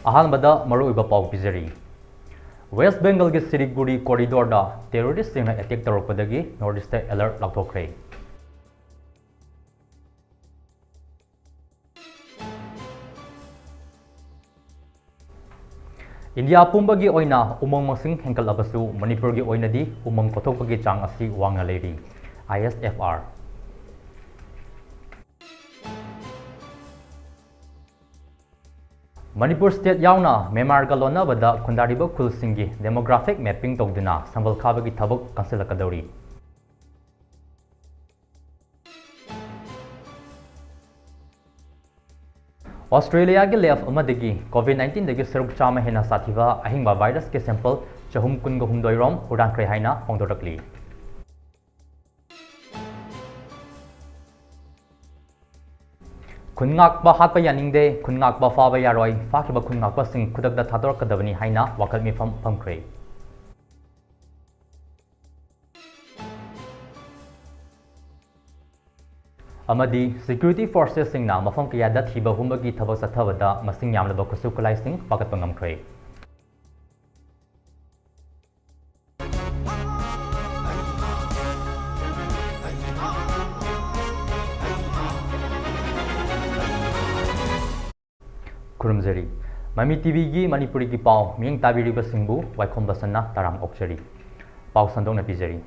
अहानबदा मरुइबा पाउ पिजरी West Bengal के Siliguri corridor दा टेररिस्ट सिंह अटैक तौरपदगी नॉर्थ ईस्ट अलर्ट लाथोखरे इंडिया पुंबगी ओइना उमंग मसिंग हेंकलबसु मणिपुर की ओइनादी उमंग कोथोकपगी चांग असी वांगना लेरी ISFR मणिपुर स्टेट यावना मेमार का लोनाबदा खुंदारिबा खुलसिंगी डेमोग्राफिक मैपिंग तौदुना संबल खाबगी थबक कंसिलकदौरी ऑस्ट्रेलिया के लेफ अमदगी कोविड-19 दगी सरुक चामा हेना साथिबा अहिंबा वायरस के सैंपल चहुम कुनगा हुमदोइरोम हुडांख्रे हाइना फोंदोरकली खुनगाकबा हातपा यानिंगदे खुनगाकबा फाबा यारोय फाखिबा खुनगाकबा सिंग खुदकदा थादोरकदबनी हाइना वाकल मिफम फमख्रे अमदी सिक्योरिटी फोर्सेस सिंगना मफम कयादा थिबा हुमबगी थबक सथबदा मसिंग यामलबा खुसु खुलाई सिंग पाकतपा ngamkhre खुरमजरी ममी टीवी की मणिपुरी की पाव मिंग ताबिरिबा सिंगबु वाइखोम बसन्ना ताराम ओक्चरी पाव संदोंना पिजरी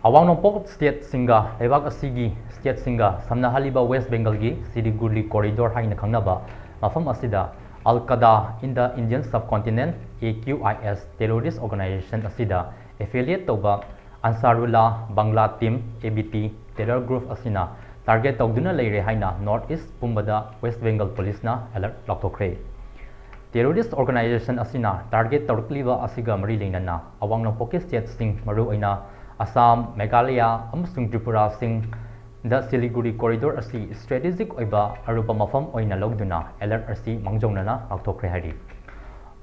अवांग नोंपोक स्टेट सिंगा लेबाक असिगी स्टेट सिंगा समनाहलिबा वेस्ट बेंगल की सिलीगुड़ी कॉरिडोर हाइना खंगनाबा मफम असिदा अलकादा in the Indian subcontinent AQIS terrorist organisation असिदा एफिलिएट तौबा Ansarullah Bangla team ABT terror group असिना टारगेट तौदुना लेरे हाइना नॉर्थ ईस्ट पुंबदा वेस्ट बेंगल पुलिसना अलर्ट लाथोखरे टेररिस्ट ऑर्गेनाइजेशन असिना टारगेट तौरकलिबा असिगा मरी लेनना अवांग नोंपोक स्टेट सिंग मरु ओइना असम मेघालय अमसुंग त्रिपुरा सिंग द सिलीगुड़ी कॉरिडोर असी स्ट्रेटेजिक ओइबा अरुपा मफम ओइना लौदुना अलर्ट असी मांगजौनना लाथोखरे हाइरि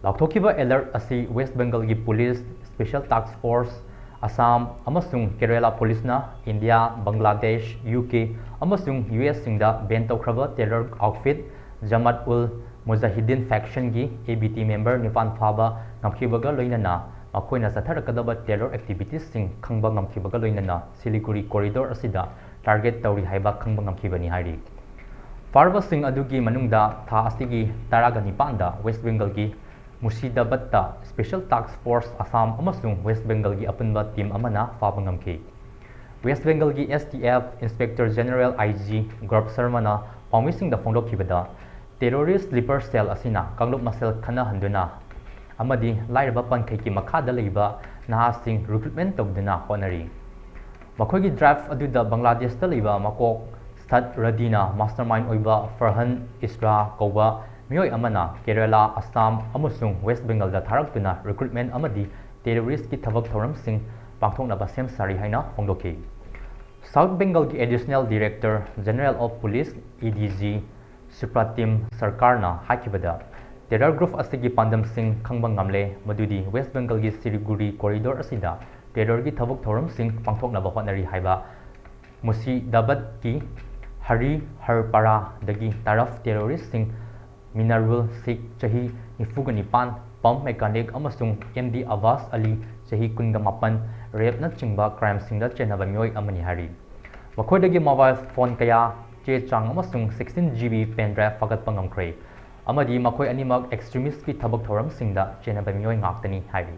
लाथोखिबा अलर्ट असी वेस्ट बेंगल की police special task force Assam अमसुंग केरला पुलिसना इंडिया बांग्लादेश UK अमसुंग US सिंगदा बैन तौखरबा terror outfit Jamaat ul Mujahideen faction की ABT मेंबर निपान फाबा नमखिबगा लोइनना मखोइना सथरकदबा टेरर एक्टिविटीज सिंग खंगबा नमखिबगा लोइनना सिलीगुड़ी कॉरिडोर असिदा टारगेट तौरी हाइबा खंगबा नमखिबनी हाइरि फारबा सिंग अदुगी मनुंगदा था असिगी तारागा निपानदा वेस्ट बेंगल की Murshidabad special task force Assam अमसुंग waste Bengal की अपुनबा टीम अमना फाबा ngamkhi वेस्ट बेंगल की STF inspector general IG Gaurav Sharma पाउमिसिंग द फोंदोखिबदा टेररिस्ट स्लीपर सेल असिना कांगलुप मसेल खना हंदुना अमदी लाइरबा पंखै की मखादा लेबा नहासिंग रिक्रूटमेंट तौदुना होनरी मखोगी ड्राइव अदुदा बांग्लादेश ता लेबा मकोक सद रदीना मास्टरमाइंड ओइबा फरहान इसरा कौबा मियोय अमना केरला असम अमसुंग वेस्ट बेंगल दा थारक्तुना रिक्रूटमेंट अमदी टेररिस्ट की थबक थौरम सिंग पांथोकनाबा सेम सारी हाइना फोंदोखि साउथ बेंगल की additional director general of police EDG सुप्रातिम सरकारना हाकिबदा टेरर ग्रुप असिगी पांदम सिंग खंगबा ngamle मदुदी वेस्ट बेंगल की सिलीगुड़ी कॉरिडोर असिदा टेरर की थबक थौरम सिंग पांथोकनाबा होनरी हाइबा मुर्शिदाबाद की हरी हरपारा दगी तरफ टेररिस्ट सिंग मिनरुल सिख चही निफुग निपान पम मैकेनिक अमसुंग MD अब्बास अली चही कुंगा मापन रेप न चिंबा क्राइम सिंगदा चेनबा मियोय अमनि हारी मखोयदगी मोबाइल फोन कया चे चांग अमसुंग 16 GB पेन ड्राइव फगतपा ngamkhre अमदी मखोय अनिमक एक्सट्रीमिस्ट की थबक थौरम सिंगदा चेनबा मियोय ngakतनी हारी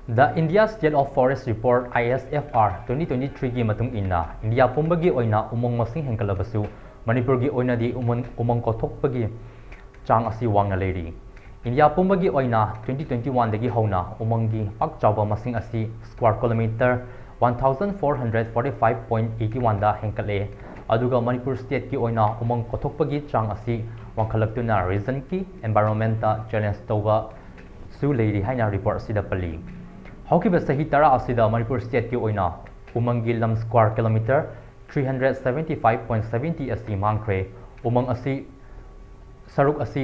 The India State of Forest Report ISFR 2023 की मतुंग इन्ना इंडिया पुंबगी ओइना उमंग मसिंग हेंकलबसु मणिपुर की ओइनादी उमंग कोथोकपगी चांग असी वांगना लेरी इंडिया पुंबगी ओइना 2021 दगी हौना उमंगी पाक चावबा मसिंग असी स्क्वायर किलोमीटर 1445.81 दा हेंकले अदुगा मणिपुर स्टेट की ओइना उमंग कोथोकपगी चांग असी वांखलक्तुना रीजन की एनवायरनमेंट चैलेंज तौबा सु लेरी हाइना रिपोर्ट सिदा पली हौकिबा सही तरा असिदा मणिपुर स्टेट की ओइना उमंगी लम स्क्वायर किलोमीटर 375.70 असी मांगख्रे उमंग असी सरुक असी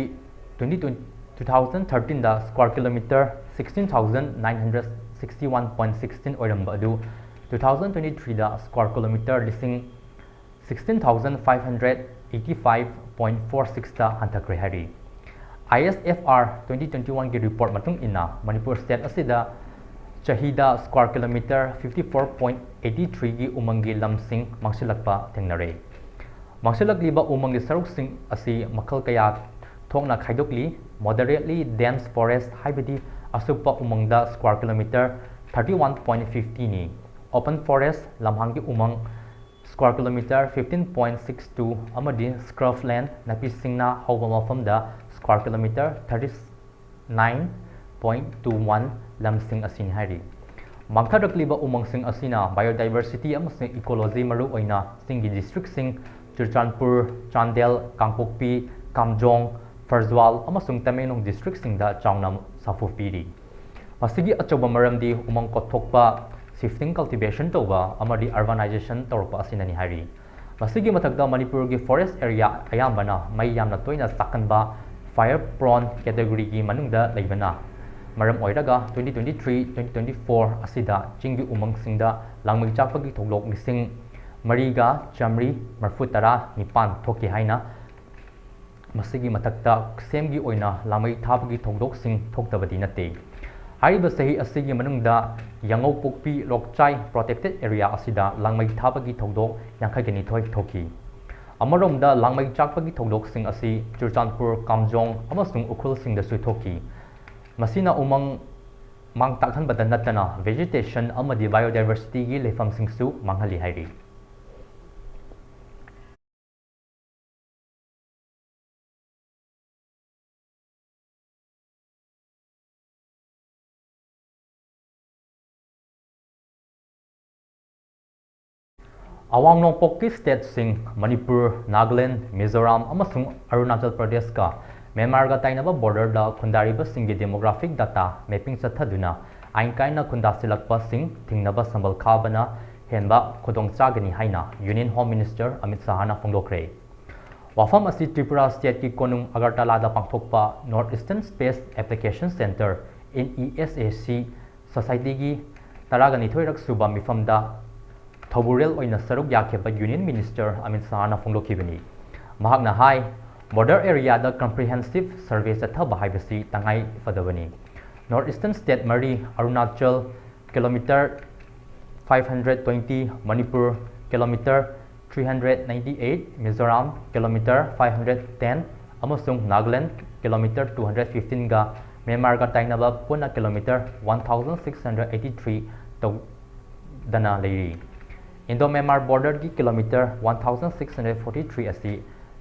2023 2013ꯗ ꯁ꯭ꯀ꯭ꯋꯥꯔ ꯀꯤꯂꯣꯃꯤꯇꯔ 16,961.16 ꯑꯣꯏꯔꯝꯕ ꯑꯗꯨ 2023ꯗ ꯁ꯭ꯀ꯭ꯋꯥꯔ ꯀꯤꯂꯣꯃꯤꯇꯔ 16,585.46ꯇ ꯍꯟꯊꯈ꯭ꯔꯦ ꯍꯥꯏꯔꯤ꯫ ISFR 2021ꯒꯤ ꯔꯤꯄꯣꯔꯠ ꯃꯇꯨꯡ ꯏꯟꯅ ꯃꯅꯤꯄꯨꯔ ꯁ꯭ꯇꯦꯠ ꯑꯁꯤꯗ ꯆꯍꯤꯗ ꯁ꯭ꯀ꯭ꯋꯥꯔ ꯀꯤꯂꯣꯃꯤꯇꯔ 54.83ꯒꯤ ꯎꯃꯪꯒꯤ ꯂꯝꯁꯤꯡ ꯃꯥꯡꯁꯤꯜꯂꯛꯄ ꯊꯦꯡꯅꯔꯦ꯫ ꯃꯥꯡꯁꯤꯜꯂꯛꯂꯤꯕ ꯎꯃꯪꯒꯤ ꯁꯔꯨꯛꯁꯤꯡ ꯑꯁꯤ ꯃꯈꯜ ꯀꯌꯥ ꯊꯣꯛꯅ ꯈꯥꯏꯗꯣꯛꯂꯤ꯫ ꯃꯣꯗꯔꯦꯠꯂꯤ ꯗꯦꯟꯁ ꯐꯣꯔꯦꯁꯠ ꯍꯥꯏꯕꯗꯤ ꯑꯁꯨꯞꯄ ꯎꯃꯪꯗ ꯁ꯭ꯀ꯭ꯋꯥꯔ ꯀꯤꯂꯣꯃꯤꯇꯔ 31.50ꯅꯤ꯫ ꯑꯣꯄꯟ ꯐꯣꯔꯦꯁꯠ ꯂꯝꯍꯥꯡꯒꯤ ꯎꯃꯪ ꯁ꯭ꯀ꯭ꯋꯥꯔ ꯀꯤꯂꯣꯃꯤꯇꯔ 15.62 ꯑꯃꯗꯤ ꯁ꯭ꯀ꯭ꯔꯕꯂꯦꯟ ꯅꯥꯄꯤꯁꯤꯡꯅ ꯍꯧꯕ ꯃꯐꯝꯗ ꯁ꯭ꯀ꯭ꯋꯥꯔ ꯀꯤꯂꯣꯃꯤꯇꯔ 39.21 ꯂꯝꯁꯤꯡ ꯑꯁꯤꯅꯤ ꯍꯥꯏꯔꯤ꯫ ꯃꯥꯡꯊꯔꯛꯂꯤꯕ ꯎꯃꯪꯁꯤꯡ ꯑꯁꯤꯅ ꯕꯥꯏꯑꯣꯗꯥꯏꯕꯔꯁꯤꯇꯤ ꯑꯃꯁꯨꯡ ꯏꯀꯣꯂꯣꯖꯤ ꯃꯔꯨꯑꯣꯏꯅ ꯆꯤꯡꯒꯤ ꯗꯤꯁꯇ꯭ꯔꯤꯛꯁꯤꯡ ꯆꯨꯔꯆꯥꯟꯄꯨꯔ, ꯆꯥꯟꯗꯦꯜ, ꯀꯥꯡꯄꯣꯛꯄꯤ, ꯀꯥꯝꯖꯣꯡ, ꯐꯔꯖ꯭ꯋꯥꯜ ꯑꯃꯁꯨꯡ ꯇꯃꯦꯡꯂꯣꯡ ꯗꯤꯁꯇ꯭ꯔꯤꯛꯁꯤꯡꯗ ꯆꯥꯎꯅ ꯁꯥꯐꯨ ꯄꯤꯔꯤ꯫ ꯃꯁꯤꯒꯤ ꯑꯆꯧꯕ ꯃꯔꯝꯗꯤ ꯎꯃꯪ ꯀꯣꯛꯊꯣꯛꯄ, ꯁꯤꯐꯇꯤꯡ ꯀꯜꯇꯤꯚꯦꯁꯟ ꯇꯧꯕ ꯑꯃꯗꯤ ꯑꯔꯕꯥꯅꯥꯏꯖꯦꯁꯟ ꯇꯧꯔꯛꯄ ꯑꯁꯤꯅꯅꯤ ꯍꯥꯏꯔꯤ꯫ ꯃꯁꯤꯒꯤ ꯃꯊꯛꯇ ꯃꯅꯤꯄꯨꯔꯒꯤ ꯐꯣꯔꯦꯁꯠ ꯑꯦꯔꯤꯌꯥ ꯑꯌꯥꯝꯕꯅ ꯃꯩ ꯌꯥꯝꯅ ꯇꯣꯏꯅ ꯆꯥꯛꯀꯟꯕ ꯐꯥꯏꯌꯔ ꯄ꯭ꯔꯣꯟ ꯀꯦꯇꯦꯒꯣꯔꯤꯒꯤ ꯃꯅꯨꯡꯗ ꯂꯩꯕꯅ ꯃꯔꯝ ꯑꯣꯏꯔꯒ 2023-2024 ꯑꯁꯤꯗ ꯆꯤꯡꯒꯤ ꯎꯃꯪꯁꯤꯡꯗ ꯂꯥꯡꯃꯩ ꯆꯥꯛꯄꯒꯤ ꯊꯧꯗꯣꯛ 4,939 ꯊꯣꯛꯈꯤ ꯍꯥꯏꯅ ꯃꯁꯤꯒꯤ ꯃꯊꯛꯇ ꯈꯨꯠꯁꯦꯝꯒꯤ ꯑꯣꯏꯅ ꯂꯥꯡꯃꯩ ꯊꯥꯕꯒꯤ ꯊꯧꯗꯣꯛꯁꯤꯡ ꯊꯣꯛꯇꯕꯗꯤ ꯅꯠꯇꯦ꯫ ꯍꯥꯏꯔꯤꯕ ꯆꯍꯤ ꯑꯁꯤꯒꯤ ꯃꯅꯨꯡꯗ ꯌꯥꯉꯧꯄꯣꯛꯄꯤ ꯂꯣꯛꯆꯥꯏ ꯄ꯭ꯔꯣꯇꯦꯛꯇꯦꯗ ꯑꯦꯔꯤꯌꯥ ꯑꯁꯤꯗ ꯂꯥꯡꯃꯩ ꯊꯥꯕꯒꯤ ꯊꯧꯗꯣꯛ 52 ꯊꯣꯛꯈꯤ꯫ ꯑꯃꯔꯣꯝꯗ ꯂꯥꯡꯃꯩ ꯆꯥꯛꯄꯒꯤ ꯊꯧꯗꯣꯛꯁꯤꯡ ꯑꯁꯤ ꯆꯨꯔꯆꯥꯟꯄꯨꯔ, ꯀꯥꯝꯖꯣꯡ ꯑꯃꯁꯨꯡ ꯎꯈ꯭ꯔꯨꯜꯁꯤꯡꯗꯁꯨ ꯊꯣꯛꯈꯤ꯫ ꯃꯁꯤꯅ ꯎꯃꯪ ꯃꯥꯡ-ꯇꯥꯛꯍꯟꯕꯇ ꯅꯠꯇꯅ ꯚꯦꯖꯤꯇꯦꯁꯟ ꯑꯃꯗꯤ ꯕꯥꯏꯑꯣꯗꯥꯏꯕꯔꯁꯤꯇꯤꯒꯤ ꯂꯩꯐꯝꯁꯤꯡꯁꯨ ꯃꯥꯡꯍꯜꯂꯤ ꯍꯥꯏꯔꯤ꯫ ꯑꯋꯥꯡ ꯅꯣꯡꯄꯣꯛꯀꯤ ꯁ꯭ꯇꯦꯠꯁꯤꯡ ꯃꯅꯤꯄꯨꯔ, ꯅꯥꯒꯥꯂꯦꯟ, ꯃꯤꯖꯣꯔꯥꯝ ꯑꯃꯁꯨꯡ ꯑꯔꯨꯅꯥꯆꯜ ꯄ꯭ꯔꯗꯦꯁꯀ ꯃ꯭ꯌꯥꯟꯃꯥꯔꯒ ꯇꯥꯏꯅꯕ ꯕꯣꯔꯗꯔꯗ ꯈꯨꯟꯗꯥꯔꯤꯕꯁꯤꯡꯒꯤ ꯗꯦꯃꯣꯒ꯭ꯔꯥꯐꯤꯛ ꯗꯥꯇꯥ ꯃꯦꯄꯤꯡ ꯆꯠꯊꯗꯨꯅ ꯑꯥꯏꯟ ꯀꯥꯏꯅ ꯈꯨꯟꯗꯥꯁꯤꯜꯂꯛꯄꯁꯤꯡ ꯊꯤꯡꯅꯕ ꯁꯝꯕꯜ ꯈꯥꯕꯅ ꯍꯦꯟꯕ ꯈꯨꯗꯣꯡꯆꯥꯒꯅꯤ ꯍꯥꯏꯅ ꯌꯨꯅꯤꯌꯟ ꯍꯣꯝ ꯃꯤꯅꯤꯁꯇꯔ ꯑꯃꯤꯠ ꯁꯥꯍꯅ ꯐꯣꯡꯗꯣꯛꯈ꯭ꯔꯦ꯫ ꯋꯥꯐꯝ ꯑꯁꯤ ꯇ꯭ꯔꯤꯄꯨꯔꯥ ꯁ꯭ꯇꯦꯠꯀꯤ ꯀꯣꯅꯨꯡ ꯑꯒꯔꯇꯂꯥꯗ ꯄꯥꯡꯊꯣꯛꯄ north eastern space application centre (NESAC) ꯁꯣꯁꯥꯏꯇꯤꯒꯤ 12ꯔꯛ ꯁꯨꯕ ꯃꯤꯐꯝꯗ ꯊꯧꯕꯨꯔꯦꯜ ꯑꯣꯏꯅ ꯁꯔꯨꯛ ꯌꯥꯈꯤꯕ ꯌꯨꯅꯤꯌꯟ ꯃꯤꯅꯤꯁꯇꯔ ꯑꯃꯤꯠ ꯁꯥꯍꯅ ꯐꯣꯡꯗꯣꯛꯈꯤꯕꯅꯤ꯫ ꯃꯍꯥꯛꯅ ꯍꯥꯏ ꯕꯣꯔꯗꯔ ꯑꯦꯔꯤꯌꯥꯗ ꯀꯝꯄ꯭ꯔꯤꯍꯦꯟꯁꯤꯚ ꯁꯔꯚꯦ ꯆꯠꯊꯕ ꯍꯥꯏꯕꯁꯤ ꯇꯉꯥꯏ ꯐꯗꯕꯅꯤ꯫ North eastern state 3 Arunachal (kilometre 520), Manipur (kilometre 398), Mizoram (kilometre 510) ꯑꯃꯁꯨꯡ ꯅꯥꯒꯥꯂꯦꯟ (ꯀꯤꯂꯣꯃꯤꯇꯔ 215)ꯒ ꯃ꯭ꯌꯥꯟꯃꯥꯔꯒ ꯇꯥꯏꯅꯕ ꯄꯨꯟꯅ ꯀꯤꯂꯣꯃꯤꯇꯔ 1,683 ꯇꯧꯗꯅ ꯂꯩꯔꯤ꯫ ꯏꯟꯗꯣ-ꯃ꯭ꯌꯥꯟꯃꯥꯔ ꯕꯣꯔꯗꯔꯒꯤ ꯀꯤꯂꯣꯃꯤꯇꯔ 1,643 ꯑꯁꯤ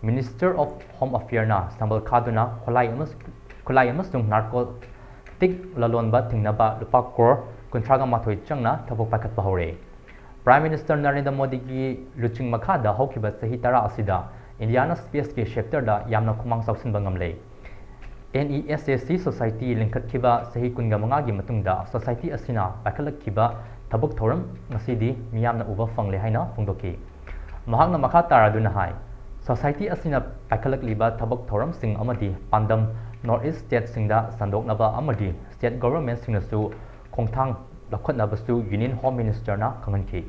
ꯃꯤꯅꯤꯁꯇꯔ ꯑꯣꯐ ꯍꯣꯝ ꯑꯦꯐꯤꯌꯔꯅ ꯁꯝꯕꯜ ꯈꯥꯗꯨꯅ ꯈꯨꯠꯂꯥꯏ ꯑꯃꯁꯨꯡ ꯅꯥꯔꯀꯣꯇꯤꯛ ꯂꯂꯣꯟꯕ ꯊꯤꯡꯅꯕ ꯂꯨꯄꯥ ꯀ꯭ꯔꯣꯔ 62 ꯆꯪꯅ ꯊꯕꯛ ꯄꯥꯏꯈꯠꯄ ꯍꯧꯔꯦ꯫ ꯄ꯭ꯔꯥꯏꯝ ꯃꯤꯅꯤꯁꯇꯔ ꯅꯔꯦꯟꯗ꯭ꯔ ꯃꯣꯗꯤꯒꯤ ꯂꯨꯆꯤꯡ ꯃꯈꯥꯗ ꯍꯧꯈꯤꯕ ꯆꯍꯤ 10 ꯑꯁꯤꯗ ꯏꯟꯗꯤꯌꯥꯅ ꯁ꯭ꯄꯦꯁꯀꯤ ꯁꯦꯛꯇꯔꯗ ꯌꯥꯝꯅ ꯈꯨꯃꯥꯡ ꯆꯥꯎꯁꯤꯟꯕ ꯉꯝꯂꯦ꯫ NESAC ꯁꯣꯁꯥꯏꯇꯤ ꯂꯤꯡꯈꯠꯈꯤꯕ ꯆꯍꯤ 15ꯒꯤ ꯃꯇꯨꯡꯗ ꯁꯣꯁꯥꯏꯇꯤ ꯑꯁꯤꯅ ꯄꯥꯏꯈꯠꯂꯛꯈꯤꯕ ꯊꯕꯛ ꯊꯧꯔꯝ ꯉꯁꯤꯗꯤ ꯃꯤꯌꯥꯝꯅ ꯎꯕ ꯐꯪꯂꯦ ꯍꯥꯏꯅ ꯐꯣꯡꯗꯣꯛꯈꯤ꯫ ꯃꯍꯥꯛꯅ ꯃꯈꯥ ꯇꯥꯔꯗꯨꯅ ꯍꯥꯏ ꯁꯣꯁꯥꯏꯇꯤ ꯑꯁꯤꯅ ꯄꯥꯏꯈꯠꯂꯛꯂꯤꯕ ꯊꯕꯛ ꯊꯧꯔꯝꯁꯤꯡ ꯑꯃꯗꯤ ꯄꯥꯟꯗꯝ ꯅꯣꯔꯊ-ꯏꯁꯠ ꯁ꯭ꯇꯦꯠꯁꯤꯡꯗ ꯁꯟꯗꯣꯛꯅꯕ ꯑꯃꯗꯤ ꯁ꯭ꯇꯦꯠ ꯒꯚꯔꯟꯃꯦꯟꯠꯁꯤꯡꯅꯁꯨ ꯈꯣꯡꯊꯥꯡ ꯂꯧꯈꯠꯅꯕꯁꯨ ꯌꯨꯅꯤꯌꯟ ꯍꯣꯝ ꯃꯤꯅꯤꯁꯇꯔꯅ ꯈꯪꯍꯟꯈꯤ꯫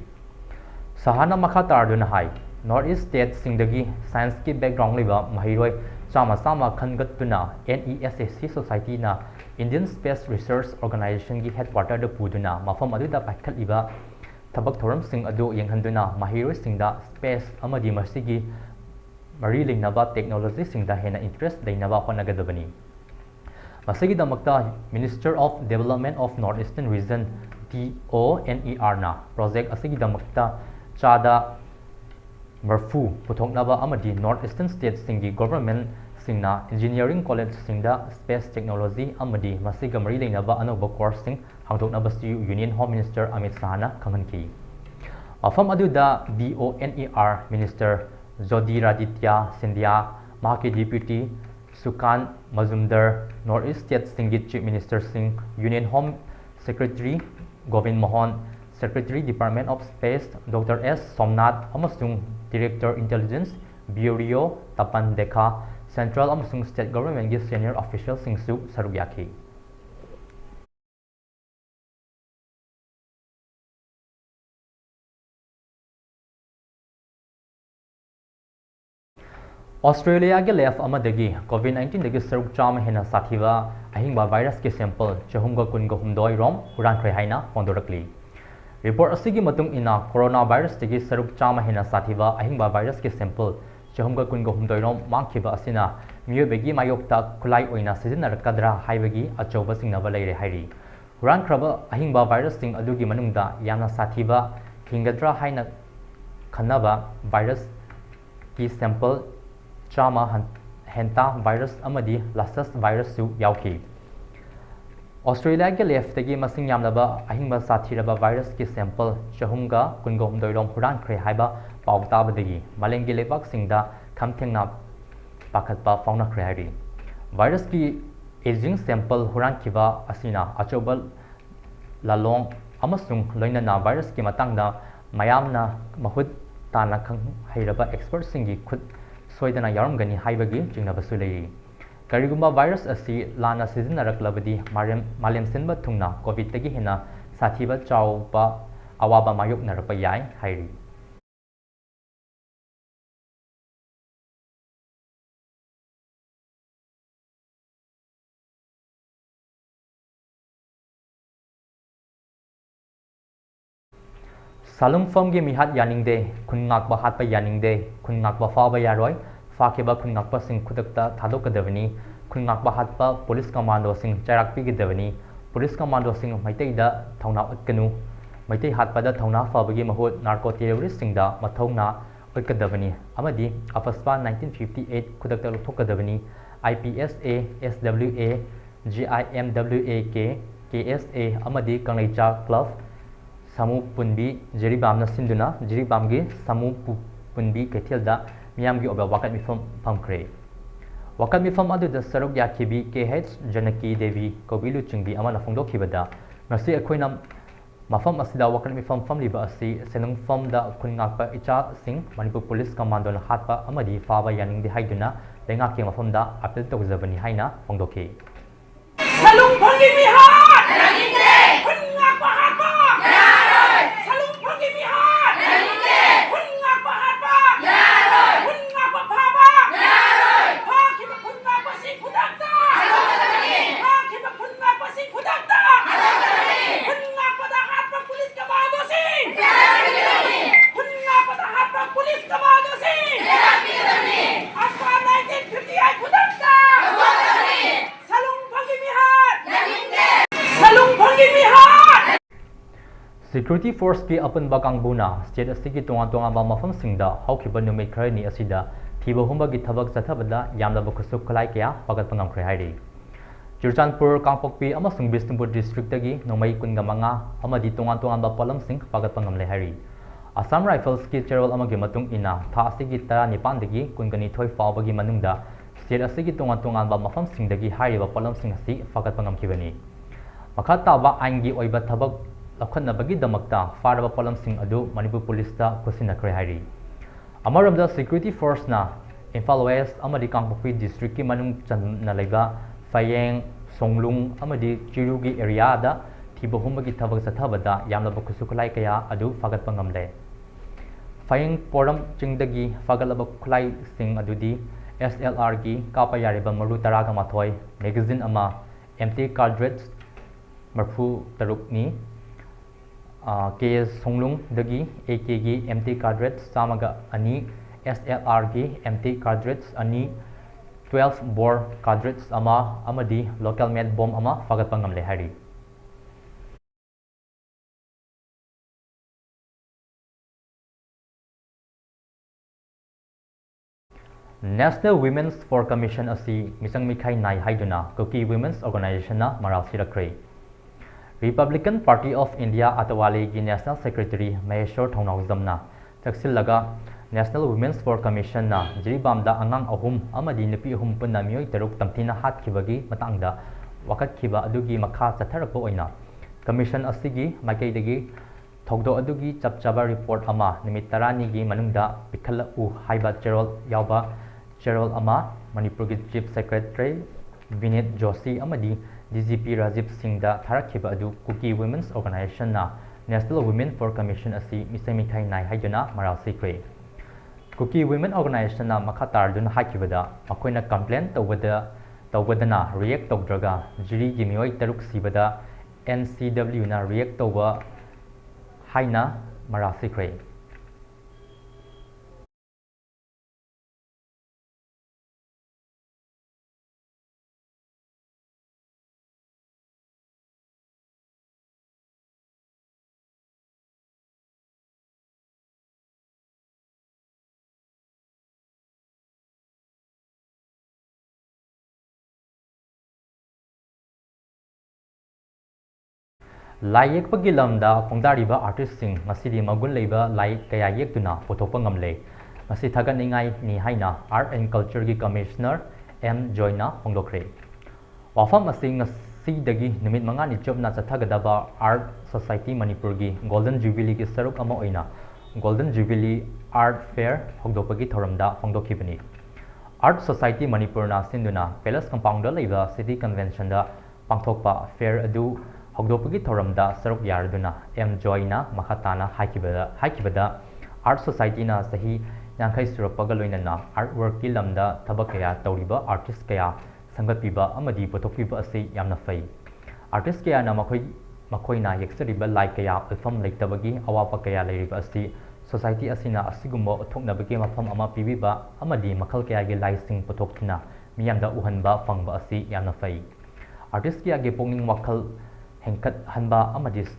ꯁꯥꯍꯅ ꯃꯈꯥ ꯇꯥꯔꯗꯨꯅ ꯍꯥꯏ ꯅꯣꯔꯊ-ꯏꯁꯠ ꯁ꯭ꯇꯦꯠꯁꯤꯡꯗꯒꯤ ꯁꯥꯏꯟꯁꯀꯤ ꯕꯦꯛꯒ꯭ꯔꯥꯎꯟ ꯂꯩꯕ ꯃꯍꯩꯔꯣꯏ ꯆꯥꯝꯃ ꯈꯟꯒꯠꯇꯨꯅ NESAC ꯁꯣꯁꯥꯏꯇꯤꯅ ꯏꯟꯗꯤꯌꯟ ꯁ꯭ꯄꯦꯁ ꯔꯤꯁꯔꯆ ꯑꯣꯔꯒꯅꯥꯏꯖꯦꯁꯟꯒꯤ ꯍꯦꯗꯀ꯭ꯋꯥꯔꯇꯔꯗ ꯄꯨꯗꯨꯅ ꯃꯐꯝ ꯑꯗꯨꯗ ꯄꯥꯏꯈꯠꯂꯤꯕ ꯊꯕꯛ ꯊꯧꯔꯝꯁꯤꯡ ꯑꯗꯨ ꯌꯦꯡꯍꯟꯗꯨꯅ ꯃꯍꯩꯔꯣꯏꯁꯤꯡꯗ ꯁ꯭ꯄꯦꯁ ꯑꯃꯗꯤ ꯃꯁꯤꯒꯤ ꯃꯔꯤ ꯂꯩꯅꯕ ꯇꯦꯛꯅꯣꯂꯣꯖꯤꯁꯤꯡꯗ ꯍꯦꯟꯅ ꯏꯟꯇꯔꯦꯁꯠ ꯂꯩꯅꯕ ꯍꯣꯠꯅꯒꯗꯕꯅꯤ꯫ ꯃꯁꯤꯒꯤꯗꯃꯛꯇ minister of development of north eastern region (DONER)ꯅ ꯄ꯭ꯔꯣꯖꯦꯛ ꯑꯁꯤꯒꯤꯗꯃꯛꯇ ꯆꯥꯗ 30 ꯄꯨꯊꯣꯛꯅꯕ ꯑꯃꯗꯤ ꯅꯣꯔꯊ-ꯏꯁꯇꯔꯟ ꯁ꯭ꯇꯦꯠꯁꯤꯡꯒꯤ ꯒꯚꯔꯟꯃꯦꯟꯠꯁꯤꯡꯅ ꯏꯟꯖꯤꯅꯤꯌꯔꯤꯡ ꯀꯣꯂꯦꯖꯁꯤꯡꯗ ꯁ꯭ꯄꯦꯁ ꯇꯦꯛꯅꯣꯂꯣꯖꯤ ꯑꯃꯗꯤ ꯃꯁꯤꯒ ꯃꯔꯤ ꯂꯩꯅꯕ ꯑꯅꯧꯕ ꯀꯣꯔꯁꯁꯤꯡ ꯍꯥꯡꯗꯣꯛꯅꯕꯁꯨ ꯌꯨꯅꯤꯌꯟ ꯍꯣꯝ ꯃꯤꯅꯤꯁꯇꯔ ꯑꯃꯤꯠ ꯁꯥꯍꯅ ꯈꯪꯍꯟꯈꯤ꯫ ꯃꯐꯝ ꯑꯗꯨꯗ DONER ꯃꯤꯅꯤꯁꯇꯔ ꯖꯣꯇꯤꯔꯥꯗꯤꯇ꯭ꯌ ꯁꯤꯟꯙꯤꯌꯥ, ꯃꯍꯥꯛꯀꯤ ꯗꯤꯄ꯭ꯌꯨꯇꯤ ꯁꯨꯀꯥꯟ ꯃꯖꯨꯝꯗꯔ, ꯅꯣꯔꯊ-ꯏꯁꯠ ꯁ꯭ꯇꯦꯠꯁꯤꯡꯒꯤ ꯆꯤꯐ ꯃꯤꯅꯤꯁꯇꯔꯁꯤꯡ, ꯌꯨꯅꯤꯌꯟ ꯍꯣꯝ ꯁꯦꯀ꯭ꯔꯦꯇꯔꯤ ꯒꯣꯕꯤꯟ Mohan, secretary department of space doctor S. Somnath ꯑꯃꯁꯨꯡ director intelligence bureau Tapan ꯗꯦꯈꯥ Central amasung State Government gi senior official singsu saruk yaki. Australia ge left amadagi COVID-19 dagi saruk chama hena sathiba ahingba virus ke sample chahumga kunga humdoi rom huran khrai haina pondorakli. Report asigi matung ina coronavirus dagi saruk chama hena sathiba ahingba virus ke sample chahumga kunga humdoi rom mangkhiba asina miyobegi mayokta khulai oina sizinnarakadra haibagi achoba singnaba leire hairi. Huran khraba ahingba virus sing adugi manungda yamna sathiba hingadra haina khanaba virus ki sample Chama henta virus amadi lasas virus su yauki. Australia ke left tagi masing yamlaba ahingba sathiraba virus ki sample chahumga kungom doirom huran khre haiba pauta badagi malengi lebak singda khamthengna pakhatpa fauna khre hari. Virus ki aging sample huran kiba asina achobal lalong amasung loinana virus ki matangda mayamna mahut tana khang hairaba expert singi khut soidana yaramgani haibagi jingnabasu lei. Karigumba virus asi lana sizinaraklabadi malem sinba thungna covid tagi hina sathiba chawba awaba mayok narapa yai hairi. Salung firm gi mihat yaningde khungak ba hatpa yaningde khungak ba fa ba yaroi fakiba khungak ba sing khudakta thadokadavani khungak ba hatpa police commando sing charak pi gidavani police commando sing maitai da thauna utkanu maitai hatpa da thauna fa bagi mahut narco terrorist sing da mathongna utkadavani amadi apaspa 1958 khudakta luthokadavani IPSA SWA GIMWAK KSA amadi kanglaicha club Samu punbi jiribam na sinduna jiribam gi samu punbi kethelda miyam gi oba wakat mifam pamkre wakat mifam adu da saruk yakibi KH Janaki Devi Kobilu chingbi amana phongdok khibada ngasi akhoina mafam asida wakat mifam famliba asi senung fam da khungakpa icha sing Manipur Police Commando na hatpa amadi faba yaning di haiduna lenga ke mafam da apel tokjabani haina phongdokhi Salung phangi mihat yaningde khungakpa hatpa Salung phangi mihat yaningde khungakpa hatpa yaroi khungakpa phaba yaroi phakiba khungakpa sing khudakta halokadani phakiba khungakpa sing khudakta halokadani khungakpa da hatpa police commando sing yaroi khungakpa da hatpa police commando sing yaroi aspa 1958 khudakta halokadani Salung phangi mihat yaningde Salung phangi mihat Security Force ki apan bakang buna state asigi tonga ba mafam singda haukiba numit khrani asida thiba humba gi thabak chathabada yamlaba khusuk khlai kya pagat pangam khre hairi Churchanpur Kangpokpi amasung Bisnupur district tagi nomai kunga manga amadi tonga ba palam sing pagat pangam le hairi Assam Rifles ki cherol amagi matung ina tha asigi tara nipan dagi kungani thoi fawbagi manungda state asigi tonga ba mafam singdagi hairiba palam sing asi pagat pangam kibani makata ba aingi oiba thabak lakhanabagi damakta faraba palam sing adu Manipur Police ta kusina kre hairi Amaramda Security Force na Imphal West amadi Kangpokpi district ki manung channa leiba Fayeng Songlung amadi Chirugi area da thiba humagi thabak sathabada yamlaba kusuklai kaya adu fagat pangamle Fayeng Poram chingdagi fagalaba khulai sing adudi SLR gi kapa yariba maru taraga mathoi magazine ama empty cartridge marfu tarukni KS Songlung dagi AK gi empty cartridge samaga ani SLR gi empty cartridge ani 12 bore cartridge ama amadi local made bomb ama fagat pangamle hari National Women's for Commission asi misang mikhai nai haiduna Koki Women's Organization na maral sirakre Republican Party of India Atawali gi National Secretary Maheshwar Thongnau Zamna Taksillaga National Women's for Commission na jiribamda angang ahum amadi nupi ahum punna mioi taruk tamthina hatkibagi matangda wakatkiba adugi makha chatharakpa oina Commission asigi maikaidagi thogdo adugi chapchaba report ama nimit tarani gi manungda pikhalla u haiba cherol yauba cherol ama Manipur Chief Secretary Vineet Joshi amadi DGP Rajiv Singh da tharakhiba adu Kuki Women's Organization na National Women for Commission asi misai mithai nai haiduna maral sikwe Kuki Women Organization na makhatar dun hakibada makoina complaint tawbadana react tawdraga jiri gimioi taruk sibada NCW na react tawba haina maral sikwe Lai yekpagi lamda phongdariba artist sing masidi magun leiba lai kaya yektuna photokpa ngamle masi thaganingai ni haina art and culture gi commissioner M Joyna phongdokre wafam asi ngasidagi numit manga ni chopna chathagadaba art society manipur gi golden jubilee gi saruk ama oina golden jubilee art fair phongdokpagi thoramda phongdokhibani art society manipur na sinduna palace compound da leiba city convention da pangthokpa fair adu Hogdopagi Thoramda Saruk Yarduna M Joyna Makhatana Haikibada Art Society na Sahi Yankai Surapagaloina Artwork Kilamda Tabakaya Tauriba Artist Kaya Sangatpiba Amadi Potokiba Asi Yamnafai Artist Kaya na Makoina Yaksariba Laikaya Alfam Lake Tabagi Awapakaya Lariba Asi Society Asina Asigumbo Toknabagi Mafam Ama Pibiba Amadi Makal Kaya Laising Potokina Miyamda Uhanba Fangba Asi Yamnafai Artist Kaya Geponging Wakal Hengkat hanba amadis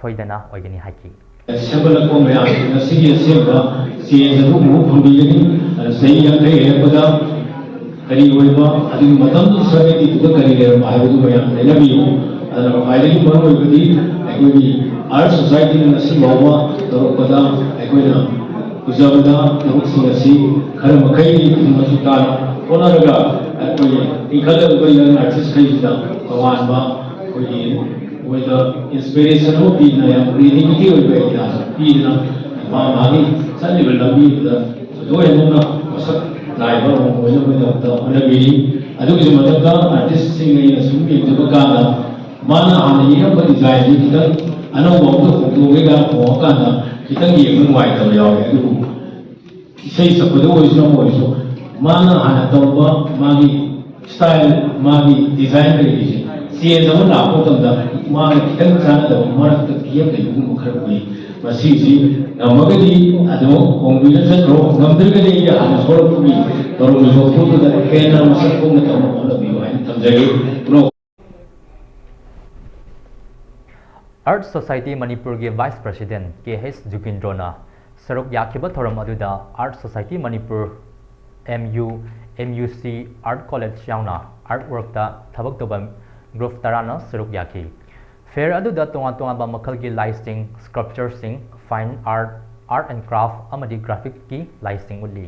soidana oigani haki Sebala ko maya nasiya sebra siya zaru mu phambigani sahiya kai pada kari oiba adi matam sabe ti to kari le ma hayu maya lenabi adana faili ban oibadi ekoi art society na nasi bawa to pada ekoina kujabada namuk sinasi khar makai masuta onaraga ekoi ikhala oina artist kai da awan ba with the inspiration of being a creativity of the being Mami, Sunday will not be the Doyana was a driver with the Navy. I do is a Mataka, artist singer, a swimming to Bagana, Mana and the year for design, I know what to Vega or Wakanda, he can give him white of your he says a Pado is no more. Mana and a Tomba, Magi style, Magi design creation. Siya zaman aku tentang mana kita sana dah mana kita kiam dari buku kerja masih si magadi ada kombinasi roh ngambil kali ya hanya soal kubi baru masuk tu dah kena masuk pun kita mau lebih banyak terjadi roh. Art Society Manipur gi Vice President KH Jukindrona Saruk Yakiba Thoram aduda Art Society Manipur MUC Art College yauna artwork da thabak tobam Group Tarana Saruk Yaki Fair aduda tonga ba makal gi licensing sculpture sing fine art and craft amadi graphic ki licensing uli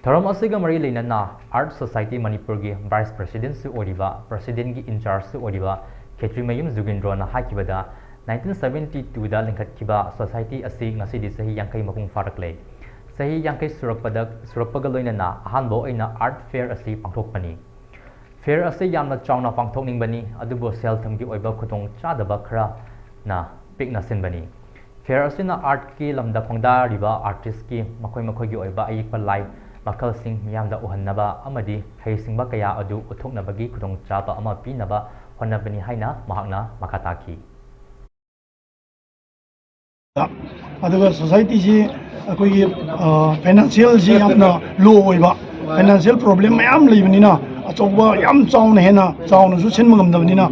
Thoram asiga mari leinana Art Society Manipur gi Vice President su oriba President gi in charge su oriba Ketrimayum Jugindrona hakibada 1972 da lingkat kiba society asi ngasi di sahi yangkai mapung farakle sahi yangkai surapagaloinana ahanbo aina art fair asi pangthokpani Fair asi yamna chawna pangthokning bani adubo sel thamgi oiba khutong chadaba khara na pikna sin bani Fair asi na art ki lamda phangda riba artist ki makoi gi oiba ayikpa live makal sing miyamda uhannaba amadi heisingba kaya adu uthoknabagi khutong chaba ama pinaba honnabani haina mahakna makataki aduga society ji akoi financial ji amna low oiba financial problem mayam leibnina achouba yam chawna hena chawna su chenma ngamdabnina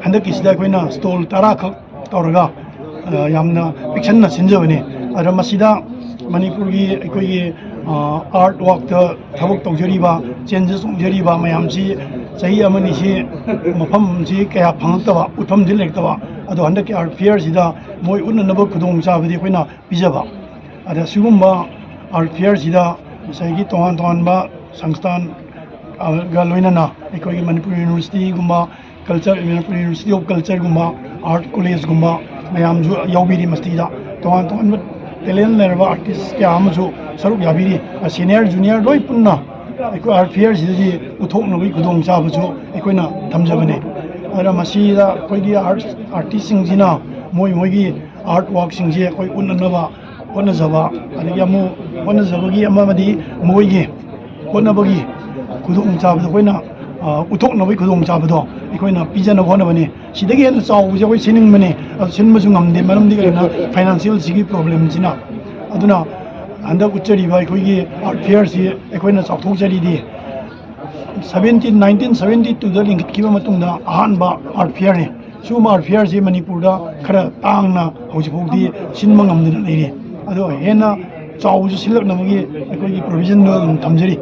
handaki sida koina stall tara khak tawraga yamna picture na sinjabani ara masida manipur gi ekoi art work ta thabak tawjariba changes tawjariba mayam si sahi amani si mafam si kaya phangtaba utham dil lektaba ado handaki art fair sida moi unnaba khudong chabadi koina bijaba ada sigumba art fair sida saigi tongan ba sangstan Galoinana, Ekoi Manipur University Gumba, Culture University of Culture Gumba, Art College Gumba, Mayam Yabiri Mastida, Toan Talent Lerva artists Kamazu, Saruk Yabiri, a senior junior Roy Punna, ꯑꯩꯈꯣꯏ art ꯐꯤꯌꯔꯁꯤꯗꯗꯤ ꯎꯠꯊꯣꯛꯅꯕꯒꯤ ꯈꯨꯗꯣꯡꯆꯥꯕꯁꯨ ꯑꯩꯈꯣꯏꯅ ꯊꯝꯖꯕꯅꯤ ꯑꯗꯨꯅ ꯃꯁꯤꯗ ꯑꯩꯈꯣꯏꯒꯤ ꯑꯥꯔꯇꯤꯁꯁꯤꯡꯁꯤꯅ ꯃꯣꯏꯒꯤ art ꯋꯥꯔꯛꯁꯤꯡꯁꯦ ꯑꯩꯈꯣꯏ ꯎꯠꯅꯅꯕ ꯍꯣꯠꯅꯖꯕ ꯑꯗꯒꯤ ꯑꯃꯨꯛ ꯍꯣꯠꯅꯖꯕꯒꯤ ꯑꯃꯗꯤ ꯃꯣꯏꯒꯤ ꯍꯣꯠꯅꯕꯒꯤ ꯈꯨꯗꯣꯡꯆꯥꯕꯗꯣ ꯑꯩꯈꯣꯏꯅ ꯎꯠꯊꯣꯛꯅꯕꯒꯤ ꯈꯨꯗꯣꯡꯆꯥꯕꯗꯣ ꯑꯩꯈꯣꯏꯅ ꯄꯤꯖꯅꯕ ꯍꯣꯠꯅꯕꯅꯤ ꯁꯤꯗꯒꯤ ꯍꯦꯟꯅ ꯆꯥꯎꯕꯁꯦ ꯑꯩꯈꯣꯏ ꯁꯤꯟꯅꯤꯡꯕꯅꯤ ꯑꯗꯨ ꯁꯤꯟꯕꯁꯨ ꯉꯝꯗꯦ ꯃꯔꯝꯗꯤ ꯀꯩꯒꯤꯅꯣ ꯐꯥꯏꯅꯥꯟꯁꯤꯌꯦꯜꯁꯤꯒꯤ ꯄ꯭ꯔꯣꯕ꯭ꯂꯦꯝꯁꯤꯅ ꯑꯗꯨꯅ ꯍꯟꯗꯛ ꯎꯠꯆꯔꯤꯕ ꯑꯩꯈꯣꯏꯒꯤ ꯑꯥꯔꯠ ꯐꯤꯌꯔꯁꯤ ꯑꯩꯈꯣꯏꯅ ꯆꯥꯎꯊꯣꯛꯆꯔꯤꯗꯤ 1972ꯗ ꯂꯤꯡꯈꯠꯈꯤꯕ ꯃꯇꯨꯡꯗ ꯑꯍꯥꯟꯕ ꯑꯥꯔꯠ ꯐꯤꯌꯔꯅꯤ ꯁꯤꯒꯨꯝꯕ ꯑꯥꯔꯠ ꯐꯤꯌꯔꯁꯤ ꯃꯅꯤꯄꯨꯔꯗ ꯈꯔ ꯇꯥꯡꯅ ꯍꯧꯖꯤꯛꯐꯥꯎꯗꯤ ꯁꯤꯟꯕ ꯉꯝꯗꯅ ꯂꯩꯔꯤ ꯑꯗꯣ ꯍꯦꯟꯅ ꯆꯥꯎꯕꯁꯨ ꯁꯤꯜꯂꯛꯅꯕꯒꯤ ꯑꯩꯈꯣꯏꯒꯤ ꯄ꯭ꯔꯣꯕꯤꯖꯟꯗꯣ ꯑꯗꯨꯝ ꯊꯝꯖꯔꯤ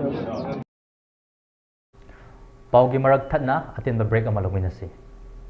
ꯄꯥꯎꯒꯤ ꯃꯔꯛ ꯊꯠꯅ ꯑꯇꯦꯟꯕ ꯕ꯭ꯔꯦꯛ ꯑꯃ ꯂꯧꯃꯤꯟꯅꯁꯤ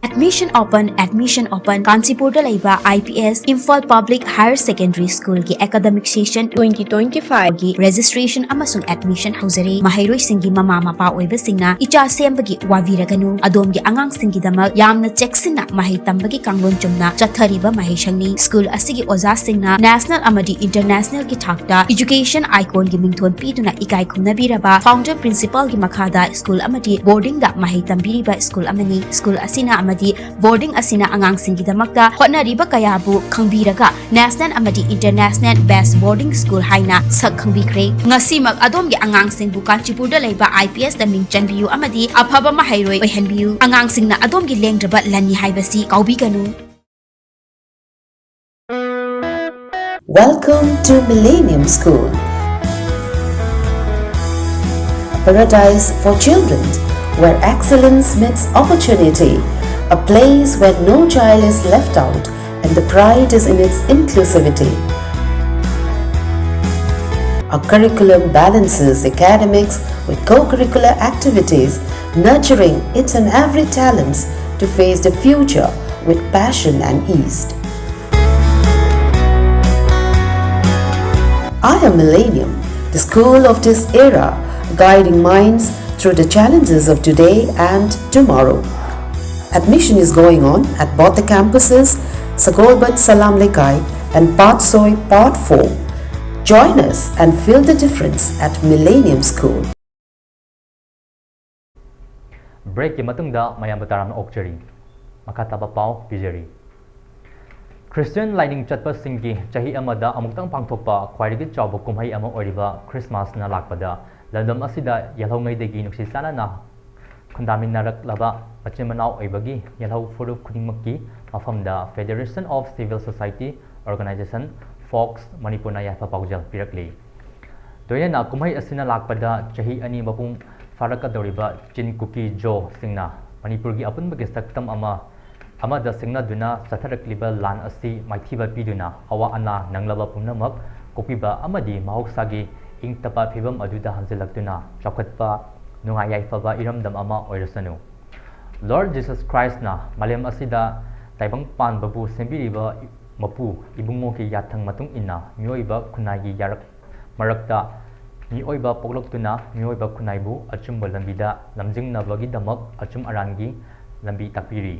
Admission open Kanchipurda Laiba IPS Imphal Public Higher Secondary School ki academic session 2025 gi registration amasung admission hauzari mahairoi singi mama mapa oiba singna icha sembagi waviraganu adom gi angang singi damak yamna checksina mahai tambagi kanglon chumna chathariba mahishangni school asigi oza singna national amadi international ki thakta education icon gi mingthon piduna ikai khumnabiraba founder principal gi makhada school amadi boarding da mahai tambiriba school amani school asina amadi boarding asina angang singi damakta hotnariba kayabu khangbiraga national amadi international best boarding school haina sak khangbikre ngasimak adom gi angang singbu Kanchipurda laiba IPS da ming chanbiyu amadi afaba mahairoi oihanbiyu angang singna adom gi lengdraba lani haibasi kaubiganu. Welcome to Millennium School, a paradise for children where excellence meets opportunity, a place where no child is left out and the pride is in its inclusivity. Our curriculum balances academics with co-curricular activities, nurturing each and every talents to face the future with passion and ease. I am Millennium, the school of this era, guiding minds through the challenges of today and tomorrow. Admission is going on at both the campuses, Sagolbat Salam Lekai and Patsoi Part 4. Join us and feel the difference at Millennium School. Break ki matungda mayam bataram okchari makataba pau pijari Christian lining chatpa singki chahi amada amuktang pangthokpa khwairigi chawba kumhai ama oriba Christmas na lakpada ladam asida yalhongai degi nuksi sana na khundamin narak laba pachimanau oibagi yalhau furup khudingmakki mafamda Federation of Civil Society Organization Fox Manipurna yafa paujal pirakli doina kumhai asina lakpada chahi ani mapung farakadoriba chin kuki jo singna Manipurgi apunbagi saktam amada singna duna satharakliba lan asi maithiba piduna awa ana nanglaba pumnamak kopiba amadi mahoksagi ingtapa phibam aduda hanjilaktuna chakhatpa nungayaiphaba iramdam ama oirasanu Lord Jesus Christ na malem asida taibang pan babu sembiriba mapu ibungo ki yathang matung inna mioiba khunai yarak marakta mioiba pokloktuna mioiba khunaibu achumba lambida lamjingnabagi damak achum arangi lambi takpiri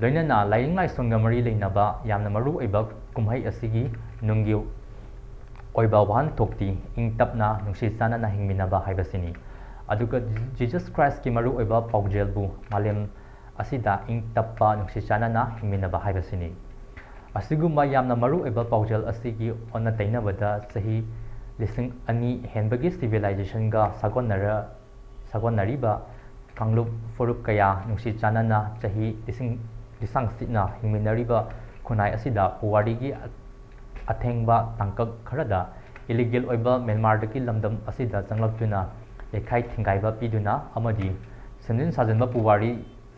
loinana laing lai songa mari leinaba yamna maru oiba kumhai asigi nunggi oiba wan thokti ingtapna nungsi sana na hingminaba haibasini aduga Jesus Christ ki maru oiba pawjelbu malem asida ingtappa nungsi sana na hingminaba haibasini asiguma yamna maru oiba pawjel asigi onna tainabada sahi lising ani henbagi civilization ga sagonariba kanglup forup kaya nungsi sana na sahi lisang sitna hingminariba khunai asida puwarigi athengba tangkak kharada illegal oiba Myanmar daki lamdam asida changlaktuna lekhai thingaiba piduna amadi senjin sajanba puwari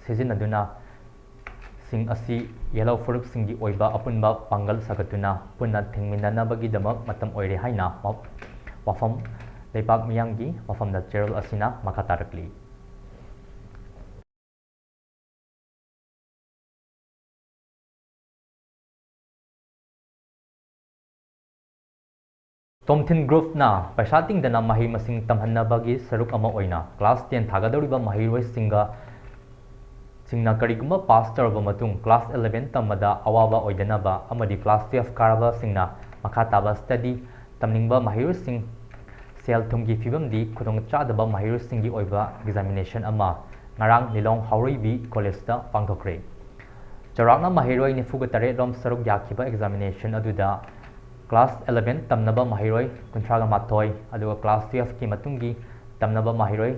sejinaduna sing asi yellow furup singi oiba apunba pangal sagatuna punna thingminanabagi damak matam oire haina wafam leipak miyamgi wafamda cheral asina makatarakli Tomthin Group na paisating dana mahi masing tamhannabagi saruk ama oina class 10 thagadoriba mahiroi singna kariguma pastor ba matung class 11 tamada awaba oidanaba amadi class 12 karaba singna makhataba study tamningba mahiroi sel thumgi phibamdi khudong chadaba mahirsingi oiba examination ama ngarang nilong hauribi college da pangthokre charakna mahiroi nifuga tare rom saruk yakhiba examination aduda class 11 tamnaba mahiroi kuntraga mathoi aduga class 12 ki matungi tamnaba mahiroi